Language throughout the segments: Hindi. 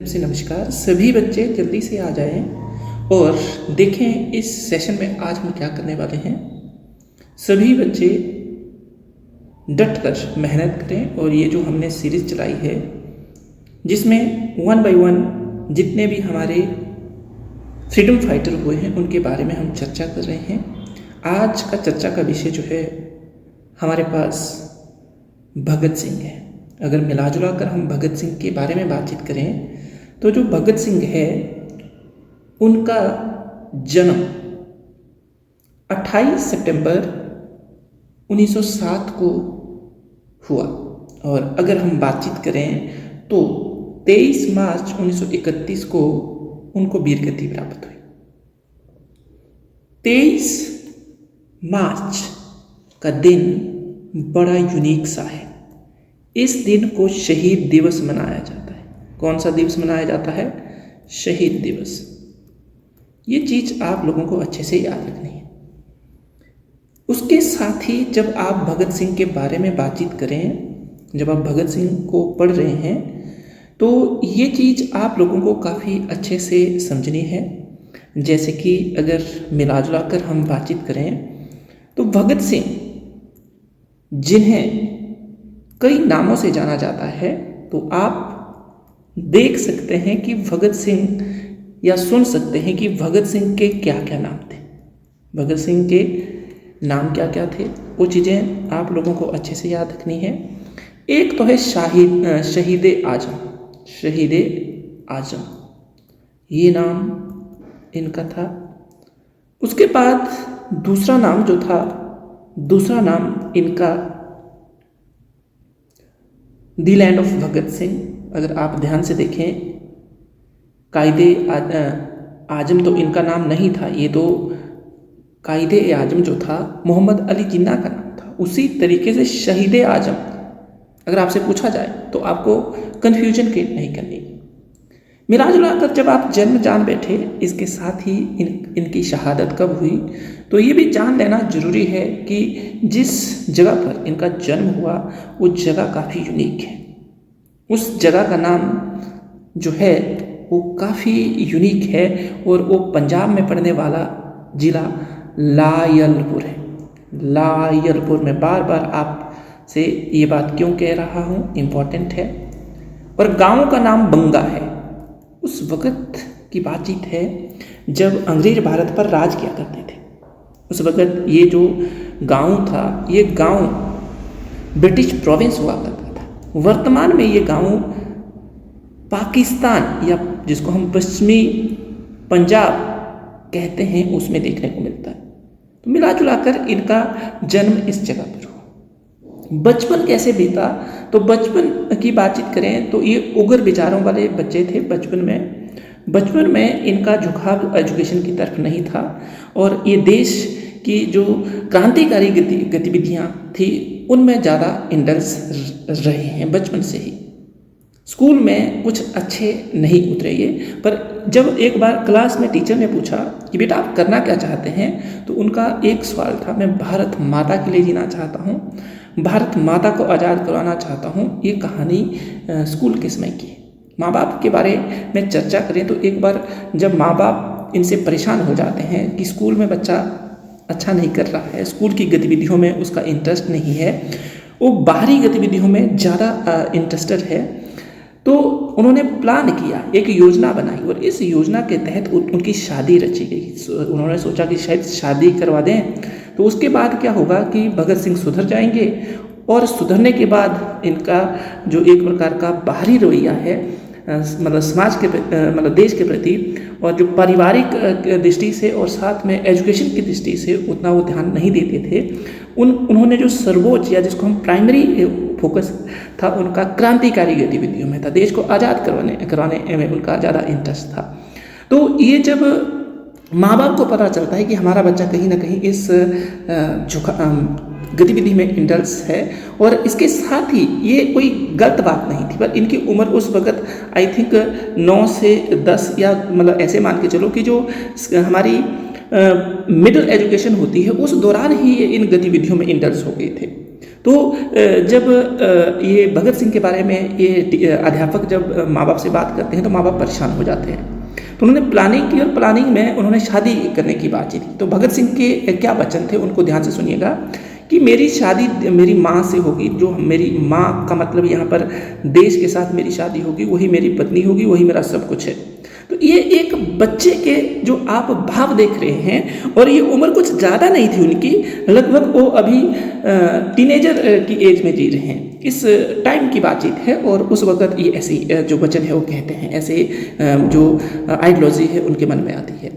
से नमस्कार। सभी बच्चे जल्दी से आ जाएं और देखें इस सेशन में आज हम क्या करने वाले हैं। सभी बच्चे डट कर मेहनत करें और ये जो हमने सीरीज़ चलाई है जिसमें वन बाय वन जितने भी हमारे फ्रीडम फाइटर हुए हैं उनके बारे में हम चर्चा कर रहे हैं। आज का चर्चा का विषय जो है हमारे पास भगत सिंह है। अगर मिला जुला कर हम भगत सिंह के बारे में बातचीत करें तो जो भगत सिंह है उनका जन्म 28 सितंबर 1907 को हुआ और अगर हम बातचीत करें तो 23 मार्च 1931 को उनको वीरगति प्राप्त हुई। 23 मार्च का दिन बड़ा यूनिक सा है। इस दिन को शहीद दिवस मनाया जाता है। कौन सा दिवस मनाया जाता है? शहीद दिवस। ये चीज़ आप लोगों को अच्छे से याद रखनी है। उसके साथ ही जब आप भगत सिंह के बारे में बातचीत करें, जब आप भगत सिंह को पढ़ रहे हैं तो ये चीज़ आप लोगों को काफ़ी अच्छे से समझनी है। जैसे कि अगर मिला जुला कर हम बातचीत करें तो भगत सिंह जिन्हें कई नामों से जाना जाता है तो आप देख सकते हैं कि भगत सिंह या सुन सकते हैं कि भगत सिंह के क्या क्या नाम थे। भगत सिंह के नाम क्या क्या थे वो चीज़ें आप लोगों को अच्छे से याद रखनी है। एक तो है शहीद आजम। शहीद आजम ये नाम इनका था। उसके बाद दूसरा नाम जो था, दूसरा नाम इनका the land of Bhagat Singh. अगर आप ध्यान से देखें कायदे आजम तो इनका नाम नहीं था, ये तो कायदे आजम जो था मोहम्मद अली जिन्ना का नाम था। उसी तरीके से शहीद आजम अगर आपसे पूछा जाए तो आपको कन्फ्यूजन नहीं करनी। मिला जुला कर जब आप जन्म जान बैठे इसके साथ ही इनकी शहादत कब हुई तो ये भी जान लेना ज़रूरी है कि जिस जगह पर इनका जन्म हुआ वो जगह काफ़ी यूनिक है। उस जगह का नाम जो है वो काफ़ी यूनिक है और वो पंजाब में पड़ने वाला ज़िला लायलपुर है। लायलपुर में बार बार आपसे ये बात क्यों कह रहा हूँ, इम्पॉर्टेंट है। और गांव का नाम बंगा है। उस वक़्त की बातचीत है जब अंग्रेज भारत पर राज किया करते थे। उस वक़्त ये जो गांव था ये गांव ब्रिटिश प्रोविंस हुआ करता था। वर्तमान में ये गांव पाकिस्तान या जिसको हम पश्चिमी पंजाब कहते हैं उसमें देखने को मिलता है। तो मिला जुला कर इनका जन्म इस जगह पर हुआ। बचपन कैसे बीता तो बचपन की बातचीत करें तो ये उग्र विचारों वाले बच्चे थे। बचपन में इनका झुकाव एजुकेशन की तरफ नहीं था और ये देश की जो क्रांतिकारी गतिविधियाँ थी उनमें ज़्यादा इंडल्ज रहे हैं बचपन से ही। स्कूल में कुछ अच्छे नहीं उतरे ये, पर जब एक बार क्लास में टीचर ने पूछा कि बेटा आप करना क्या चाहते हैं तो उनका एक सवाल था, मैं भारत माता के लिए जीना चाहता हूँ, भारत माता को आज़ाद करवाना चाहता हूँ। ये कहानी स्कूल के समय की। माँ बाप के बारे में चर्चा करें तो एक बार जब माँ बाप इनसे परेशान हो जाते हैं कि स्कूल में बच्चा अच्छा नहीं कर रहा है, स्कूल की गतिविधियों में उसका इंटरेस्ट नहीं है, वो बाहरी गतिविधियों में ज़्यादा इंटरेस्टेड है, तो उन्होंने प्लान किया, एक योजना बनाई और इस योजना के तहत उनकी शादी रची गई। उन्होंने सोचा कि शायद शादी करवा दें तो उसके बाद क्या होगा कि भगत सिंह सुधर जाएंगे और सुधरने के बाद इनका जो एक प्रकार का बाहरी रवैया है मतलब समाज के मतलब देश के प्रति और जो पारिवारिक दृष्टि से और साथ में एजुकेशन की दृष्टि से उतना वो ध्यान नहीं देते थे। उन्होंने जो सर्वोच्च या जिसको हम प्राइमरी फोकस था उनका क्रांतिकारी गतिविधियों में था, देश को आज़ाद करवाने में उनका ज़्यादा इंटरेस्ट था। तो ये जब माँ बाप को पता चलता है कि हमारा बच्चा कहीं ना कहीं इस गतिविधि में इंटरेस्ट है और इसके साथ ही ये कोई गलत बात नहीं थी, पर इनकी उम्र उस वक़्त आई थिंक 9 से 10 या मतलब ऐसे मान के चलो कि जो हमारी मिडिल एजुकेशन होती है उस दौरान ही ये इन गतिविधियों में इंटरेस्ट हो गए थे। तो जब ये भगत सिंह के बारे में ये अध्यापक जब माँ बाप से बात करते हैं तो माँ बाप परेशान हो जाते हैं। तो उन्होंने प्लानिंग की और प्लानिंग में उन्होंने शादी करने की बात की। तो भगत सिंह के क्या वचन थे उनको ध्यान से सुनिएगा कि मेरी शादी मेरी माँ से होगी, जो मेरी माँ का मतलब यहाँ पर देश के साथ मेरी शादी होगी, वही मेरी पत्नी होगी, वही मेरा सब कुछ है। तो ये एक बच्चे के जो आप भाव देख रहे हैं, और ये उम्र कुछ ज़्यादा नहीं थी उनकी, लगभग वो अभी टीनेजर की एज में जी रहे हैं, इस टाइम की बातचीत है। और उस वक्त ये ऐसी जो वचन है वो कहते हैं, ऐसे जो आइडियोलॉजी है उनके मन में आती है।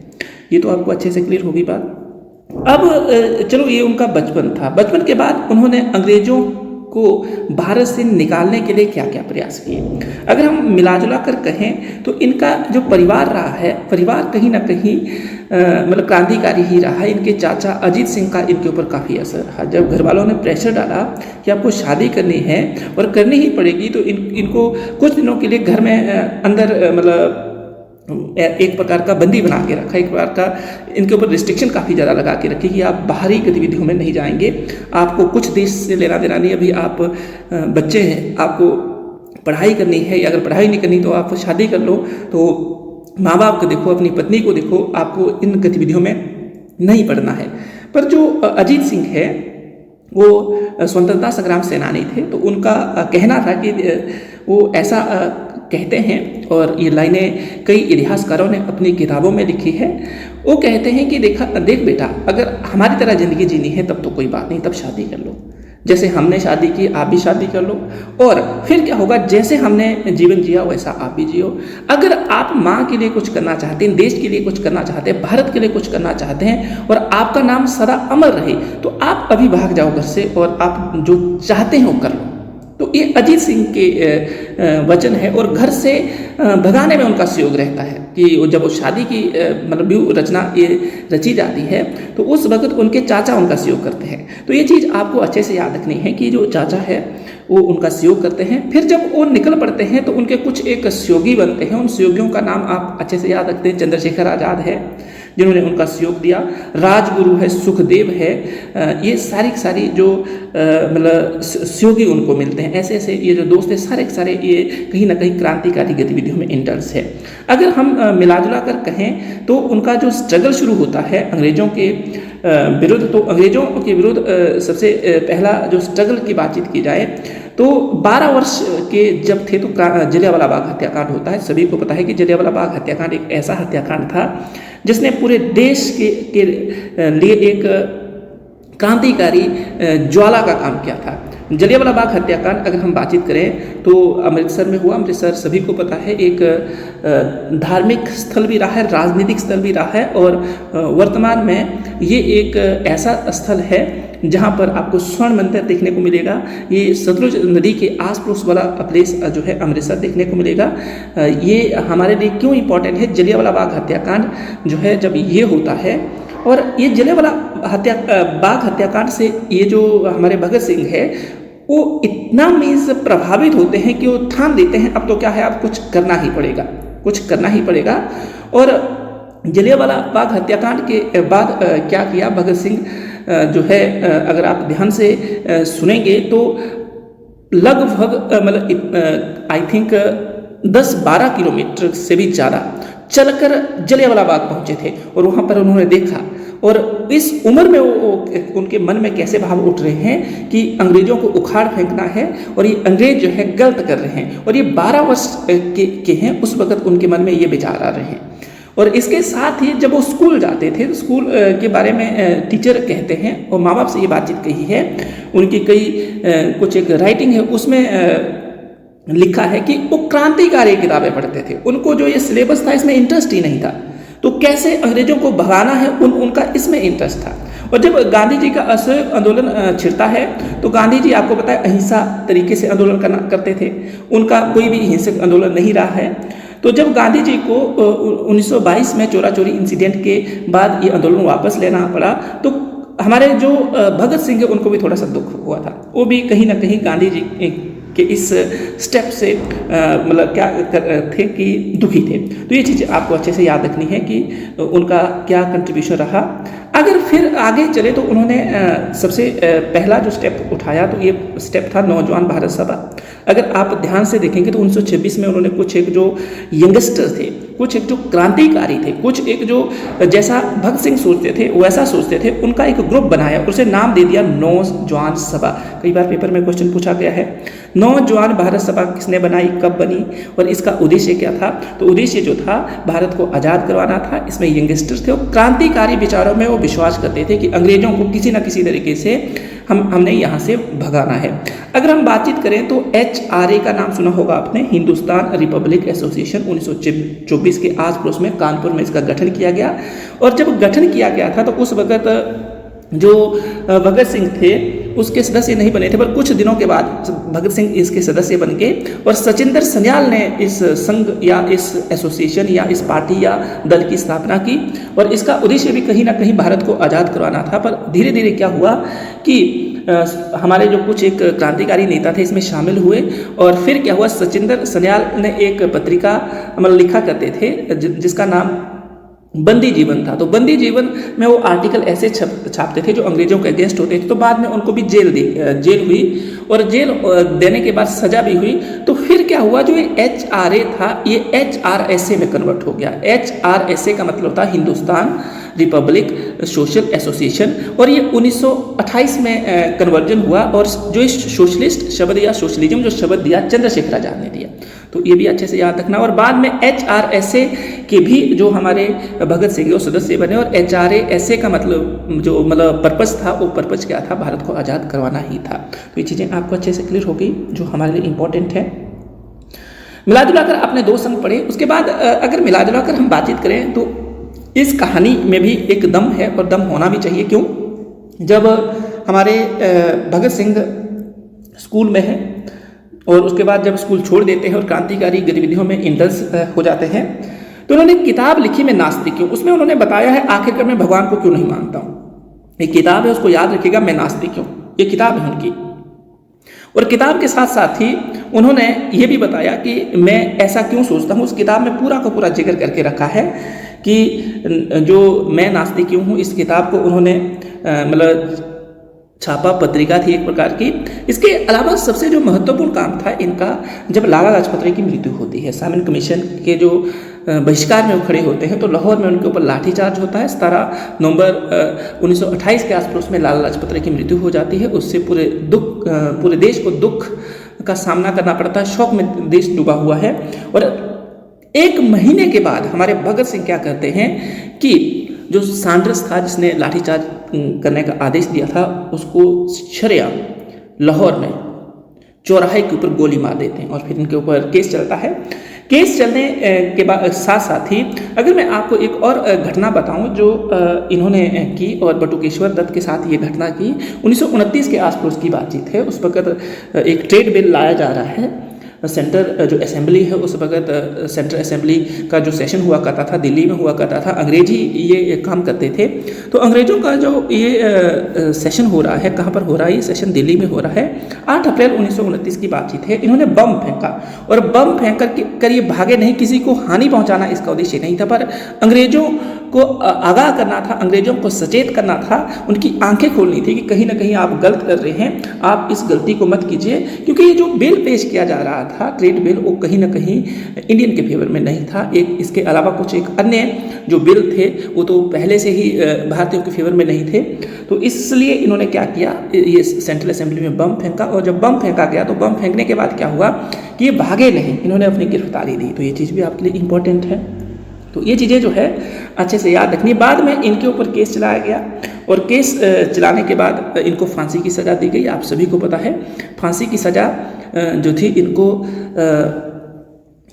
ये तो आपको अच्छे से क्लियर होगी बात। अब चलो ये उनका बचपन था। बचपन के बाद उन्होंने अंग्रेजों को भारत से निकालने के लिए क्या क्या प्रयास किए। अगर हम मिला जुला कर कहें तो इनका जो परिवार रहा है, परिवार कहीं ना कहीं मतलब क्रांतिकारी ही रहा है। इनके चाचा अजीत सिंह का इनके ऊपर काफ़ी असर रहा। जब घर वालों ने प्रेशर डाला कि आपको शादी करनी है और करनी ही पड़ेगी, तो इनको कुछ दिनों के लिए घर में अंदर मतलब एक प्रकार का बंदी बना के रखा, एक प्रकार का इनके ऊपर रिस्ट्रिक्शन काफ़ी ज़्यादा लगा के रखी कि आप बाहरी गतिविधियों में नहीं जाएंगे, आपको कुछ देश से लेना देना नहीं, अभी आप बच्चे हैं, आपको पढ़ाई करनी है, या अगर पढ़ाई नहीं करनी तो आप शादी कर लो, तो माँ बाप को देखो, अपनी पत्नी को देखो, आपको इन गतिविधियों में नहीं पढ़ना है। पर जो अजीत सिंह है वो स्वतंत्रता संग्राम सेनानी थे, तो उनका कहना था कि वो ऐसा कहते हैं, और ये लाइनें कई इतिहासकारों ने अपनी किताबों में लिखी है। वो कहते हैं कि देख बेटा, अगर हमारी तरह ज़िंदगी जीनी है तब तो कोई बात नहीं, तब शादी कर लो, जैसे हमने शादी की आप भी शादी कर लो, और फिर क्या होगा, जैसे हमने जीवन जिया वैसा आप भी जियो। अगर आप माँ के लिए कुछ करना चाहते हैं, देश के लिए कुछ करना चाहते हैं, भारत के लिए कुछ करना चाहते हैं, और आपका नाम सदा अमर रहे, तो आप अभी भाग जाओ घर से और आप जो चाहते हैं वो कर लो। तो ये अजीत सिंह के वचन है, और घर से भगाने में उनका सहयोग रहता है कि जब वो शादी की मतलब व्यू रचना ये रची जाती है, तो उस वक्त उनके चाचा उनका सहयोग करते हैं। तो ये चीज़ आपको अच्छे से याद रखनी है कि जो चाचा है वो उनका सहयोग करते हैं। फिर जब वो निकल पड़ते हैं तो उनके कुछ एक सहयोगी बनते हैं। उन सहयोगियों का नाम आप अच्छे से याद रखते हैं। चंद्रशेखर आज़ाद है जिन्होंने उनका सहयोग दिया, राजगुरु है, सुखदेव है, ये सारी जो मतलब सहयोगी उनको मिलते हैं। ऐसे ऐसे ये जो दोस्त हैं सारे सारे ये कहीं ना कहीं क्रांतिकारी गतिविधियों में इंटरेस्ट है। अगर हम मिला जुला कर कहें तो उनका जो स्ट्रगल शुरू होता है अंग्रेजों के विरुद्ध, तो अंग्रेजों के विरुद्ध सबसे पहला जो स्ट्रगल की बातचीत की जाए तो 12 वर्ष के जब थे तो जलियांवाला बाग हत्याकांड होता है। सभी को पता है कि जलियांवाला बाग हत्याकांड एक ऐसा हत्याकांड था जिसने पूरे देश के लिए एक क्रांतिकारी ज्वाला का काम किया था। जलियांवाला बाग हत्याकांड अगर हम बातचीत करें तो अमृतसर में हुआ। अमृतसर सभी को पता है एक धार्मिक स्थल भी रहा है, राजनीतिक स्थल भी रहा है, और वर्तमान में ये एक ऐसा स्थल है जहाँ पर आपको स्वर्ण मंदिर देखने को मिलेगा। ये सतलुज नदी के आस पड़ोस वाला प्लेस जो है अमृतसर देखने को मिलेगा। ये हमारे लिए क्यों इम्पोर्टेंट है, जलियांवाला बाग हत्याकांड जो है जब ये होता है, और ये जलियांवाला बाग हत्याकांड से ये जो हमारे भगत सिंह है वो इतना मीन्स प्रभावित होते हैं कि वो ठान देते हैं अब तो क्या है, अब कुछ करना ही पड़ेगा, कुछ करना ही पड़ेगा। और जलियांवाला बाग हत्याकांड के बाद क्या किया भगत सिंह जो है, अगर आप ध्यान से सुनेंगे तो लगभग मतलब आई थिंक 10-12 किलोमीटर से भी ज़्यादा चलकर जलियांवाला बाग पहुंचे थे, और वहाँ पर उन्होंने देखा। और इस उम्र में वो उनके मन में कैसे भाव उठ रहे हैं कि अंग्रेजों को उखाड़ फेंकना है, और ये अंग्रेज जो है गलत कर रहे हैं, और ये 12 वर्ष के हैं। उस वक्त उनके मन में ये विचार आ रहे हैं। और इसके साथ ही जब वो स्कूल जाते थे तो स्कूल के बारे में टीचर कहते हैं, और माँ बाप से ये बातचीत कही है, उनकी कई कुछ एक राइटिंग है उसमें लिखा है कि वो क्रांतिकारी किताबें पढ़ते थे। उनको जो ये सिलेबस था इसमें इंटरेस्ट ही नहीं था, तो कैसे अंग्रेजों को भगाना है उनका इसमें इंटरेस्ट था। और जब गांधी जी का असहयोग आंदोलन छिड़ता है तो गांधी जी आपको पता है अहिंसा तरीके से आंदोलन करते थे, उनका कोई भी हिंसक आंदोलन नहीं रहा है। तो जब गांधी जी को 1922 में चोरा चोरी इंसिडेंट के बाद ये आंदोलन वापस लेना पड़ा, तो हमारे जो भगत सिंह है उनको भी थोड़ा सा दुख हुआ था। वो भी कहीं ना कहीं गांधी जी कि इस स्टेप से मतलब क्या थे कि दुखी थे। तो ये चीज़ें आपको अच्छे से याद रखनी है कि उनका क्या कंट्रीब्यूशन रहा। अगर फिर आगे चले तो उन्होंने सबसे पहला जो स्टेप उठाया तो ये स्टेप था नौजवान भारत सभा। अगर आप ध्यान से देखेंगे तो 1926 में उन्होंने कुछ एक जो यंगस्टर थे, कुछ एक जो क्रांतिकारी थे, कुछ एक जो जैसा भगत सिंह सोचते थे वैसा सोचते थे, उनका एक ग्रुप बनाया और उसे नाम दे दिया नौजवान सभा। कई बार पेपर में क्वेश्चन पूछा गया है नौजवान भारत सभा किसने बनाई, कब बनी और इसका उद्देश्य क्या था। तो उद्देश्य जो था भारत को आज़ाद करवाना था। इसमें यंगस्टर्स थे और क्रांतिकारी विचारों में वो विश्वास करते थे कि अंग्रेजों को किसी न किसी तरीके से हमने यहाँ से भगाना है। अगर हम बातचीत करें तो HRA का नाम सुना होगा आपने, हिंदुस्तान रिपब्लिक एसोसिएशन। 1924 के आस पड़ोस में कानपुर में इसका गठन किया गया और जब गठन किया गया था तो उस वक्त जो भगत सिंह थे उसके सदस्य नहीं बने थे, पर कुछ दिनों के बाद भगत सिंह इसके सदस्य बन गए और सचिंदर सन्याल ने इस संघ या इस एसोसिएशन या इस पार्टी या दल की स्थापना की और इसका उद्देश्य भी कहीं ना कहीं भारत को आज़ाद करवाना था। पर धीरे धीरे क्या हुआ कि हमारे जो कुछ एक क्रांतिकारी नेता थे इसमें शामिल हुए और फिर क्या हुआ, सचिंदर सन्याल ने एक पत्रिका मतलब लिखा करते थे जिसका नाम बंदी जीवन था। तो बंदी जीवन में वो आर्टिकल ऐसे छापते थे जो अंग्रेजों के अगेंस्ट होते थे। तो बाद में उनको भी जेल हुई और जेल देने के बाद सजा भी हुई। तो फिर क्या हुआ, जो ये HRA था ये HRSA में कन्वर्ट हो गया। HRSA का मतलब था हिंदुस्तान रिपब्लिक सोशल एसोसिएशन और ये 1928 में कन्वर्जन हुआ। और जो इस सोशलिस्ट शब्द या सोशलिज्म जो शब्द दिया चंद्रशेखर आजाद ने दिया, तो ये भी अच्छे से याद रखना। और बाद में HRSA के भी जो हमारे भगत सिंह वो सदस्य बने और HRSA का मतलब पर्पस था, वो पर्पस क्या था, भारत को आज़ाद करवाना ही था। तो ये चीज़ें आपको अच्छे से क्लियर होगी जो हमारे लिए इंपॉर्टेंट है। मिला जुलाकर आपने 2 संघ पढ़े। उसके बाद अगर मिला जुलाकर हम बातचीत करें तो इस कहानी में भी एक दम है और दम होना भी चाहिए। क्यों? जब हमारे भगत सिंह स्कूल में है और उसके बाद जब स्कूल छोड़ देते हैं और क्रांतिकारी गतिविधियों में इंडल्स हो जाते हैं तो उन्होंने किताब लिखी मैं नास्तिक हूँ। उसमें उन्होंने बताया है आखिरकार मैं भगवान को क्यों नहीं मानता हूँ। एक किताब है, उसको याद रखिएगा, मैं नास्तिक हूँ, ये किताब है उनकी। और किताब के साथ साथ ही उन्होंने ये भी बताया कि मैं ऐसा क्यों सोचता हूँ। उस किताब में पूरा का पूरा जिक्र करके रखा है कि जो मैं नास्तिक क्यों हूँ, इस किताब को उन्होंने मतलब छापा पत्रिका थी एक प्रकार की। इसके अलावा सबसे जो महत्वपूर्ण काम था इनका, जब लाला लाजपत राय की मृत्यु होती है, साइमन कमीशन के जो बहिष्कार में वो खड़े होते हैं तो लाहौर में उनके ऊपर लाठीचार्ज होता है। 17 नवंबर 1928 के आसपास में लाला लाजपत राय की मृत्यु हो जाती है। उससे पूरे देश को दुख का सामना करना पड़ता है, शोक में देश डूबा हुआ है। और 1 महीने के बाद हमारे भगत सिंह क्या करते हैं कि जो सांड्रस था जिसने लाठीचार्ज करने का आदेश दिया था उसको शरेआम लाहौर में चौराहे के ऊपर गोली मार देते हैं और फिर इनके ऊपर केस चलता है। केस चलने के बाद साथ ही अगर मैं आपको एक और घटना बताऊं जो इन्होंने की और बटुकेश्वर दत्त के साथ ये घटना की, 1929 के आसपास की बातचीत है। उस वक्त एक ट्रेड बिल लाया जा रहा है। सेंटर जो असेंबली है उस वक्त सेंट्रल असेंबली का जो सेशन हुआ करता था दिल्ली में हुआ करता था, अंग्रेजी ये काम करते थे। तो अंग्रेजों का जो ये सेशन हो रहा है, कहाँ पर हो रहा है ये सेशन? दिल्ली में हो रहा है। 8 अप्रैल 1929 की बातचीत है। इन्होंने बम फेंका और बम फेंक कर ये भागे नहीं, किसी को हानि पहुंचाना इसका उद्देश्य नहीं था, पर अंग्रेजों को आगाह करना था, अंग्रेजों को सचेत करना था, उनकी आंखें खोलनी थी कि कहीं ना कहीं आप गलत कर रहे हैं, आप इस गलती को मत कीजिए। क्योंकि ये जो बिल पेश किया जा रहा था ट्रेड बिल, वो कहीं ना कहीं इंडियन के फेवर में नहीं था। एक इसके अलावा कुछ एक अन्य जो बिल थे वो तो पहले से ही भारतीयों के फेवर में नहीं थे। तो इसलिए इन्होंने क्या किया, ये सेंट्रल असेंबली में बम फेंका और जब बम फेंका गया तो बम फेंकने के बाद क्या हुआ कि ये भागे नहीं, इन्होंने अपनी गिरफ्तारी दी। तो ये चीज़ भी आपके लिए इंपॉर्टेंट है। तो ये चीज़ें जो है अच्छे से याद रखनी। बाद में इनके ऊपर केस चलाया गया और केस चलाने के बाद इनको फांसी की सज़ा दी गई। आप सभी को पता है फांसी की सज़ा जो थी इनको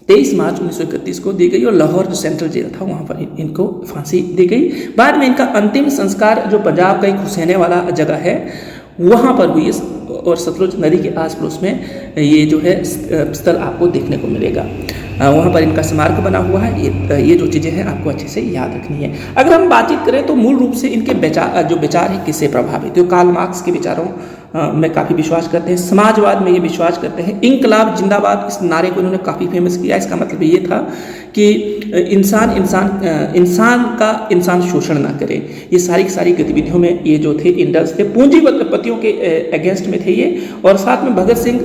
23 मार्च 1931 को दी गई और लाहौर जो सेंट्रल जेल था वहाँ पर इनको फांसी दी गई। बाद में इनका अंतिम संस्कार जो पंजाब का एक हुसैने वाला जगह है वहाँ पर हुई और सतलुज नदी के आस पड़ोस में ये जो है स्थल आपको देखने को मिलेगा। वहाँ पर इनका स्मारक बना हुआ है। ये जो चीज़ें हैं आपको अच्छे से याद रखनी है। अगर हम बातचीत करें तो मूल रूप से इनके जो विचार है किससे प्रभावित है, कार्ल मार्क्स के विचारों में काफ़ी विश्वास करते हैं, समाजवाद में ये विश्वास करते हैं। इंकलाब जिंदाबाद इस नारे को इन्होंने काफ़ी फेमस किया। इसका मतलब ये था कि इंसान शोषण ना करे। ये सारी की सारी गतिविधियों में ये जो थे इंडस थे, पूंजीपतियों के अगेंस्ट में थे ये। और साथ में भगत सिंह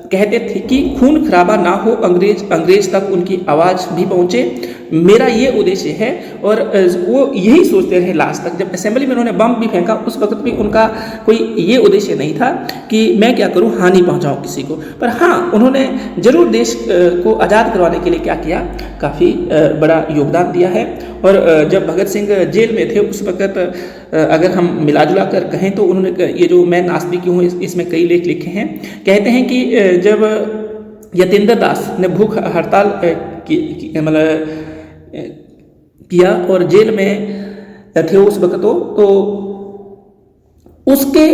कहते थे कि खून खराबा ना हो, अंग्रेज तक उनकी आवाज़ भी पहुँचे, मेरा ये उद्देश्य है। और वो यही सोचते रहे लास्ट तक। जब असेंबली में उन्होंने बम भी फेंका उस वक्त भी उनका कोई ये उद्देश्य नहीं था कि मैं क्या करूं, हानि पहुंचाऊं किसी को। पर हाँ, उन्होंने जरूर देश को आज़ाद करवाने के लिए क्या किया, काफ़ी बड़ा योगदान दिया है। और जब भगत सिंह जेल में थे उस वक्त अगर हम मिला जुला कर कहें तो उन्होंने ये जो मैं नास्तिक हूँ इसमें कई लेख लिखे हैं। कहते हैं कि जब यतीन्द्र दास ने भूख हड़ताल मतलब किया और जेल में थे उस वक्त, तो उसके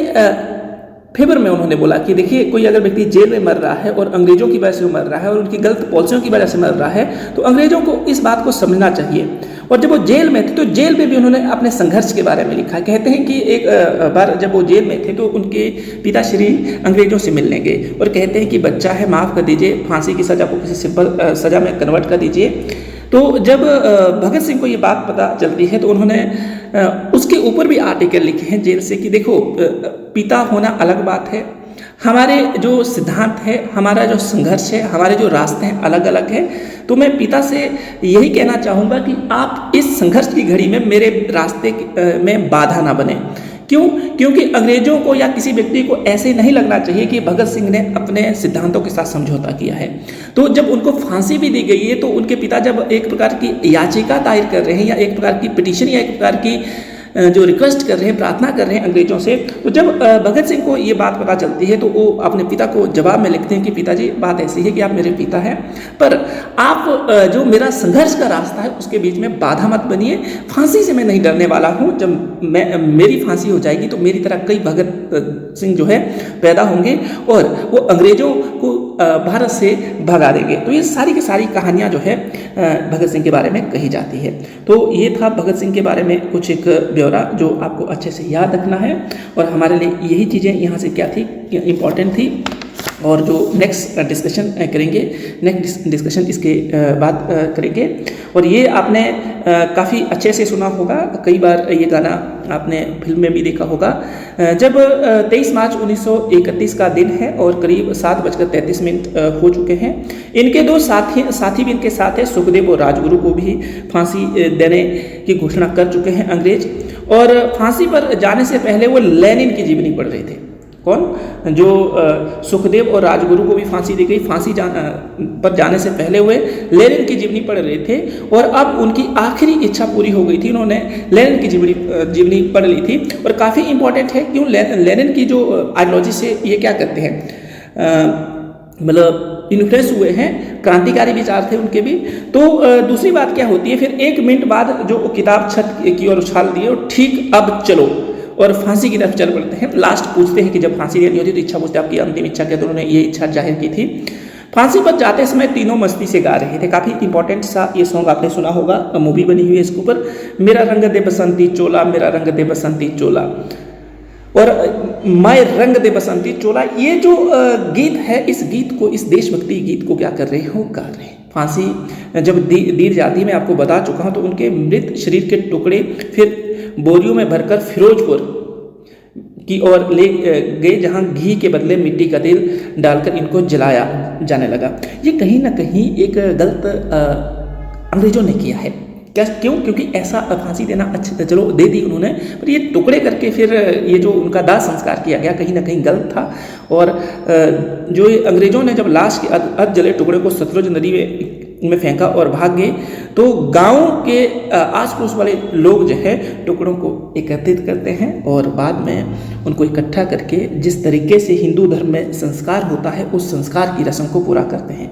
फेवर में उन्होंने बोला कि देखिए, कोई अगर व्यक्ति जेल में मर रहा है और अंग्रेजों की वजह से मर रहा है और उनकी गलत पॉलिसियों की वजह से मर रहा है, तो अंग्रेजों को इस बात को समझना चाहिए। और जब वो जेल में थे तो जेल में भी उन्होंने अपने संघर्ष के बारे में लिखा। कहते हैं कि एक बार जब वो जेल में थे तो उनके पिताश्री अंग्रेजों से मिलने गए और कहते हैं कि बच्चा है, माफ़ कर दीजिए, फांसी की सज़ा को किसी सिंपल सज़ा में कन्वर्ट कर दीजिए। तो जब भगत सिंह को ये बात पता चलती है तो उन्होंने उसके ऊपर भी आर्टिकल लिखे हैं जेल से कि देखो, पिता होना अलग बात है, हमारे जो सिद्धांत है, हमारा जो संघर्ष है, हमारे जो रास्ते हैं अलग अलग है। तो मैं पिता से यही कहना चाहूँगा कि आप इस संघर्ष की घड़ी में मेरे रास्ते में बाधा ना बने। क्यों? क्योंकि अंग्रेजों को या किसी व्यक्ति को ऐसे नहीं लगना चाहिए कि भगत सिंह ने अपने सिद्धांतों के साथ समझौता किया है। तो जब उनको फांसी भी दी गई है तो उनके पिता जब एक प्रकार की याचिका दायर कर रहे हैं या एक प्रकार की पिटीशन या एक प्रकार की जो रिक्वेस्ट कर रहे हैं, प्रार्थना कर रहे हैं अंग्रेजों से, तो जब भगत सिंह को ये बात पता चलती है तो वो अपने पिता को जवाब में लिखते हैं कि पिताजी, बात ऐसी है कि आप मेरे पिता हैं, पर आप जो मेरा संघर्ष का रास्ता है उसके बीच में बाधा मत बनिए। फांसी से मैं नहीं डरने वाला हूँ। जब मेरी फांसी हो जाएगी तो मेरी तरह कई भगत सिंह जो है पैदा होंगे और वो अंग्रेजों को भारत से भगा देंगे। तो ये सारी की सारी कहानियाँ जो है भगत सिंह के बारे में कही जाती है। तो ये था भगत सिंह के बारे में कुछ एक ब्यौरा जो आपको अच्छे से याद रखना है। और हमारे लिए यही चीज़ें यहाँ से क्या थी, इम्पॉर्टेंट थी। और जो नेक्स्ट डिस्कशन करेंगे, नेक्स्ट डिस्कशन इसके बाद करेंगे। और ये आपने काफ़ी अच्छे से सुना होगा, कई बार ये गाना आपने फिल्म में भी देखा होगा। जब 23 मार्च 1931 का दिन है और करीब 7:33 हो चुके हैं। इनके दो साथी भी इनके साथ है, सुखदेव और राजगुरु को भी फांसी देने की घोषणा कर चुके हैं अंग्रेज। और फांसी पर जाने से पहले वो लेनिन की जीवनी पढ़ रहे थे। कौन? जो सुखदेव और राजगुरु को भी फांसी दी गई। फांसी पर जाने से पहले हुए लेनिन की जीवनी पढ़ रहे थे और अब उनकी आखिरी इच्छा पूरी हो गई थी। उन्होंने लेनिन की जीवनी पढ़ ली थी। और काफ़ी इंपॉर्टेंट है, क्यों? लेनिन की जो आइडियोलॉजी से ये क्या करते हैं, मतलब इन्फ्लुएंस हुए हैं, क्रांतिकारी विचार थे उनके भी। तो दूसरी बात क्या होती है, फिर 1 मिनट बाद जो किताब छत की ओर उछाल दिए और ठीक अब चलो और फांसी की तरफ चल पड़ते हैं। लास्ट पूछते हैं कि जब फांसी देनी होती तो इच्छा पूछते आपकी अंतिम इच्छा क्या, तो उन्होंने ये इच्छा जाहिर की थी। फांसी पर जाते समय तीनों मस्ती से गा रहे थे। काफ़ी इंपॉर्टेंट सा ये सॉन्ग आपने सुना होगा, मूवी बनी हुई है इसके ऊपर, मेरा रंग दे बसंती चोला, मेरा रंग दे बसंती चोला और मैं रंग दे बसंती चोला। ये जो गीत है, इस गीत को, इस देशभक्ति गीत को क्या कर रहे हो, गा रहे हैं। फांसी जब दी जाती, मैं आपको बता चुका हूँ, तो उनके मृत शरीर के टुकड़े फिर बोरियों में भरकर फिरोजपुर की ओर ले गए, जहां घी के बदले मिट्टी का तेल डालकर इनको जलाया जाने लगा। ये कहीं ना कहीं एक गलत अंग्रेजों ने किया है। क्यों? क्योंकि ऐसा फांसी देना, अच्छा चलो दे दी उन्होंने, पर ये टुकड़े करके फिर ये जो उनका दाह संस्कार किया गया कहीं ना कहीं गलत था। और जो अंग्रेजों ने जब लाश के अध जले टुकड़े को सतलुज नदी में फेंका और भाग गए, तो गांव के आस पड़ोस वाले लोग जो है टुकड़ों को एकत्रित करते हैं और बाद में उनको इकट्ठा करके जिस तरीके से हिंदू धर्म में संस्कार होता है उस संस्कार की रस्म को पूरा करते हैं।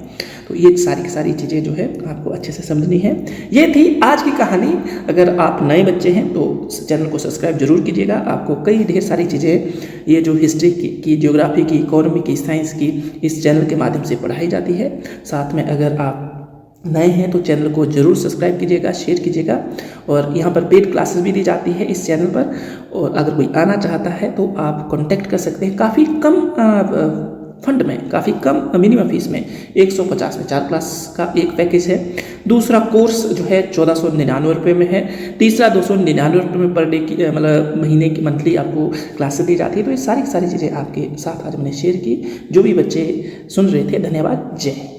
तो ये सारी की सारी चीज़ें जो है आपको अच्छे से समझनी है। ये थी आज की कहानी। अगर आप नए बच्चे हैं तो चैनल को सब्सक्राइब जरूर कीजिएगा। आपको कई ढेर सारी चीज़ें, ये जो हिस्ट्री की ज्योग्राफी की, इकोनॉमी की, साइंस की, इस चैनल के माध्यम से पढ़ाई जाती है। साथ में अगर आप नए हैं तो चैनल को ज़रूर सब्सक्राइब कीजिएगा, शेयर कीजिएगा। और यहाँ पर पेड क्लासेस भी दी जाती है इस चैनल पर, और अगर कोई आना चाहता है तो आप कांटेक्ट कर सकते हैं। काफ़ी कम फंड में, काफ़ी कम मिनिमम फीस में 150 में 4 क्लास का एक पैकेज है। दूसरा कोर्स जो है 1499 रुपये में है। तीसरा 299 रुपये में पर डे की, मतलब महीने की मंथली आपको क्लासेस दी जाती है। तो ये सारी चीज़ें आपके साथ आज मैंने शेयर की। जो भी बच्चे सुन रहे थे, धन्यवाद। जय हिंद।